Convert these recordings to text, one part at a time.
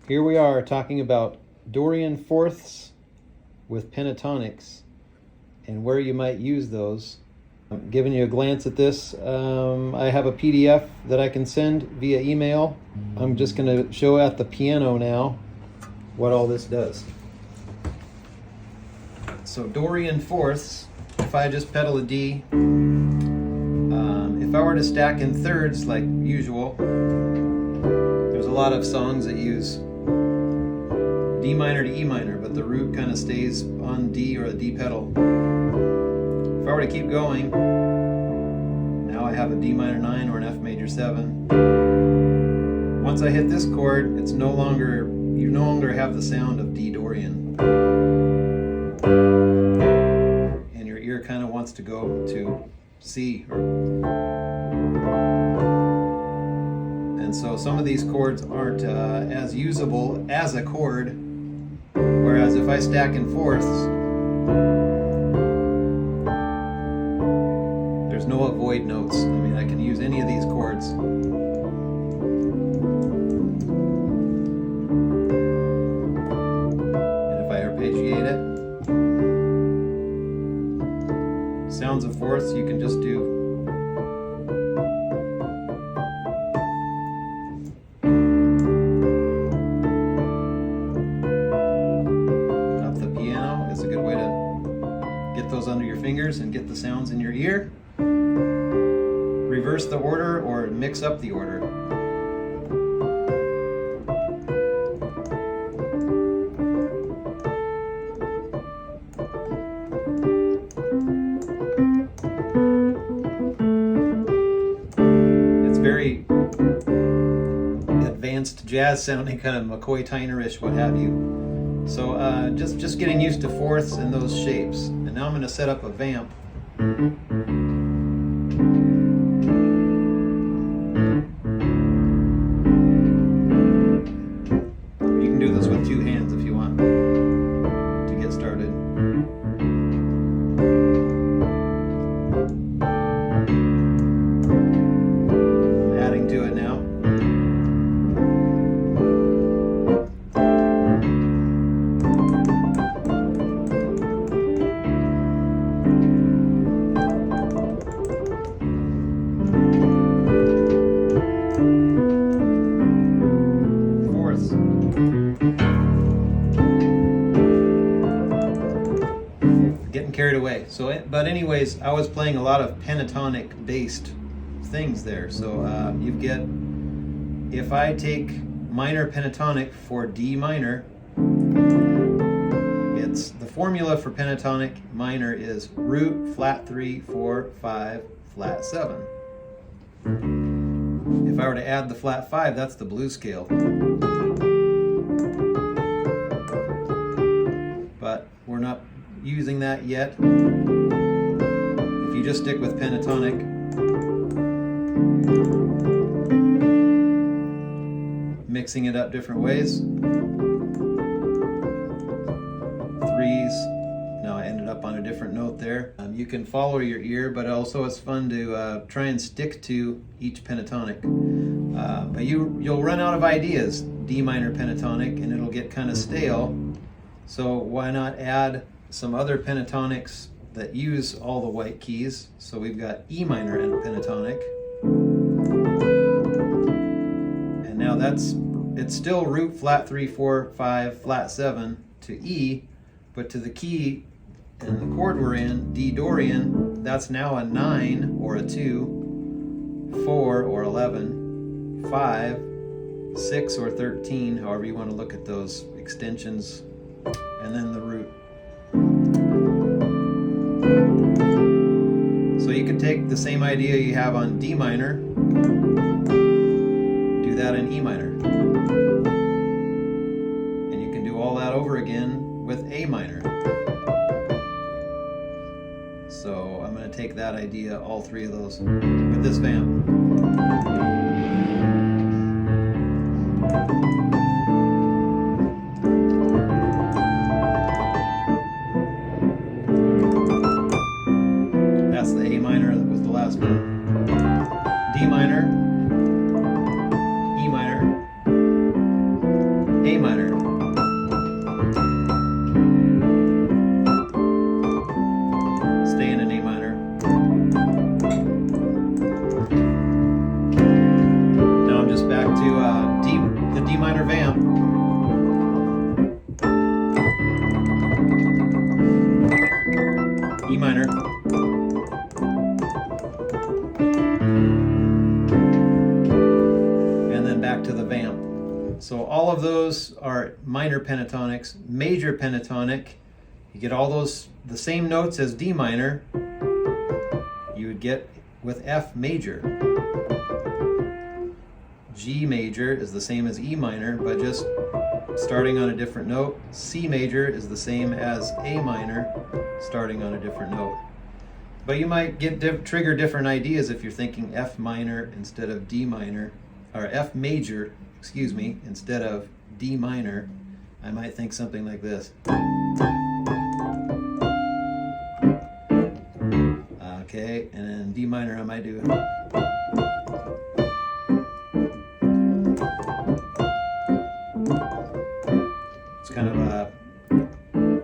Here we are talking about Dorian fourths with Pentatonics and where you might use those. I'm giving you a glance at this. I have a PDF that I can send via email. I'm just going to show at the piano now what all this does. So Dorian fourths, if I just pedal a D, if I were to stack in thirds like usual, there's a lot of songs that use D minor to E minor, but the root kind of stays on D or a D pedal. If I were to keep going, now I have a D minor 9 or an F major 7. Once I hit this chord, you no longer have the sound of D Dorian. And your ear kind of wants to go to C. And so some of these chords aren't as usable as a chord, whereas if I stack in fourths, there's no avoid notes. I mean, I can use any of these chords. And if I arpeggiate it, sounds of fourths, you can just do up the piano. Is a good way to get those under your fingers and get the sounds in your ear. Reverse the order or mix up the order. It's very advanced jazz sounding, kind of McCoy Tyner-ish, what have you. So just getting used to fourths and those shapes. And now I'm going to set up a vamp. You can do this with two hands if you want to get started. I'm adding to it now. Getting carried away. But anyways, I was playing a lot of pentatonic based things there. So you get, if I take minor pentatonic for D minor, it's the formula for pentatonic minor is root, flat 3, 4, 5, flat 7. If I were to add the flat 5, that's the blues scale. But we're not using that yet. If you just stick with pentatonic, mixing it up different ways. Threes. Now I ended up on a different note there. You can follow your ear, but also it's fun to try and stick to each pentatonic. But you'll run out of ideas, D minor pentatonic, and it'll get kind of stale. So why not add some other pentatonics that use all the white keys? So we've got E minor and pentatonic. And now it's still root, flat 3, 4, 5, flat 7 to E, but to the key and the chord we're in, D Dorian, that's now a 9 or a 2, 4 or 11, 5, 6 or 13, however you want to look at those extensions, and then the root. So you can take the same idea you have on D minor, do that in E minor. And you can do all that over again with A minor. So I'm going to take that idea, all three of those, with this vamp. That's the A minor, that was the last one. D minor, E minor, A minor. the D minor vamp. E minor. And then back to the vamp. So all of those are minor pentatonics. Major pentatonic, you get all those, the same notes as D minor, you would get with F major. G major is the same as E minor, but just starting on a different note. C major is the same as A minor, starting on a different note. But you might get trigger different ideas if you're thinking F minor instead of D minor, or F major, excuse me, instead of D minor. I might think something like this. Okay, and then D minor I might do. It's kind of a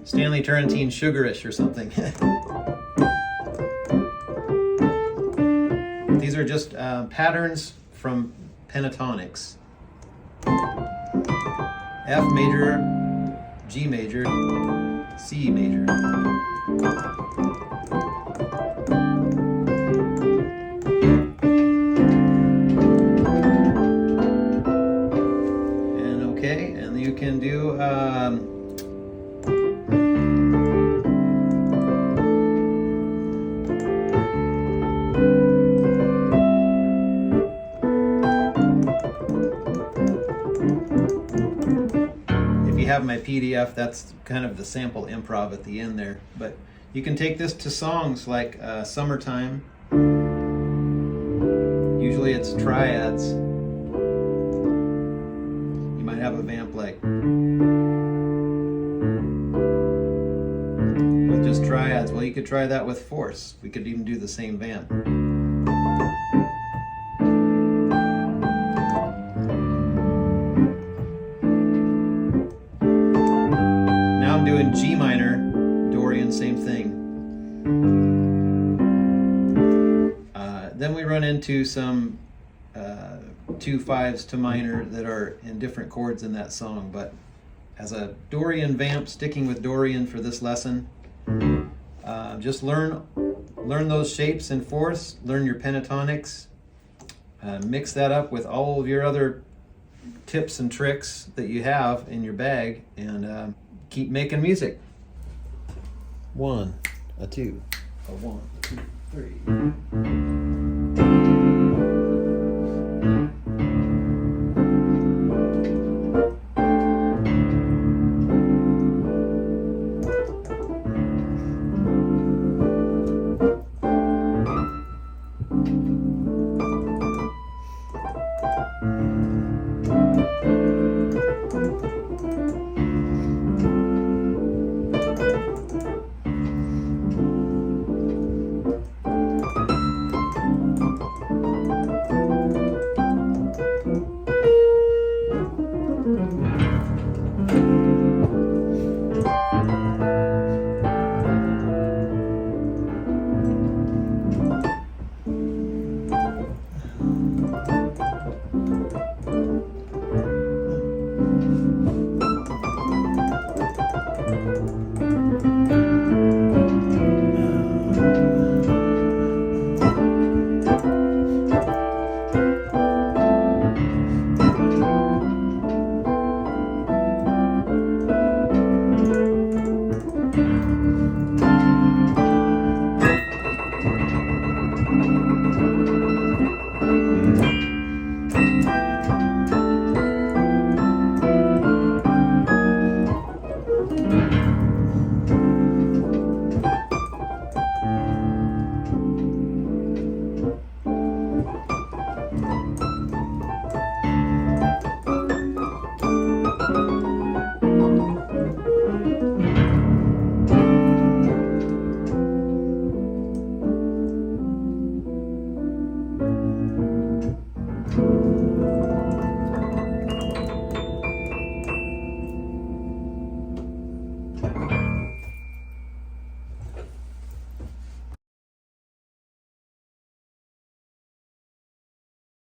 Stanley Turrentine sugarish or something. These are just patterns from Pentatonics. F major, G major, C major. And okay, and you can do have my PDF, that's kind of the sample improv at the end there. But you can take this to songs like Summertime. Usually it's triads. You might have a vamp like with just triads. Well, you could try that with force. We could even do the same vamp. Doing G minor, Dorian, same thing. Then we run into some 2 5s to minor that are in different chords in that song, but as a Dorian vamp, sticking with Dorian for this lesson, just learn those shapes in fourths, learn your pentatonics, mix that up with all of your other tips and tricks that you have in your bag, and keep making music. 1, a 2, a 1, 2, 3.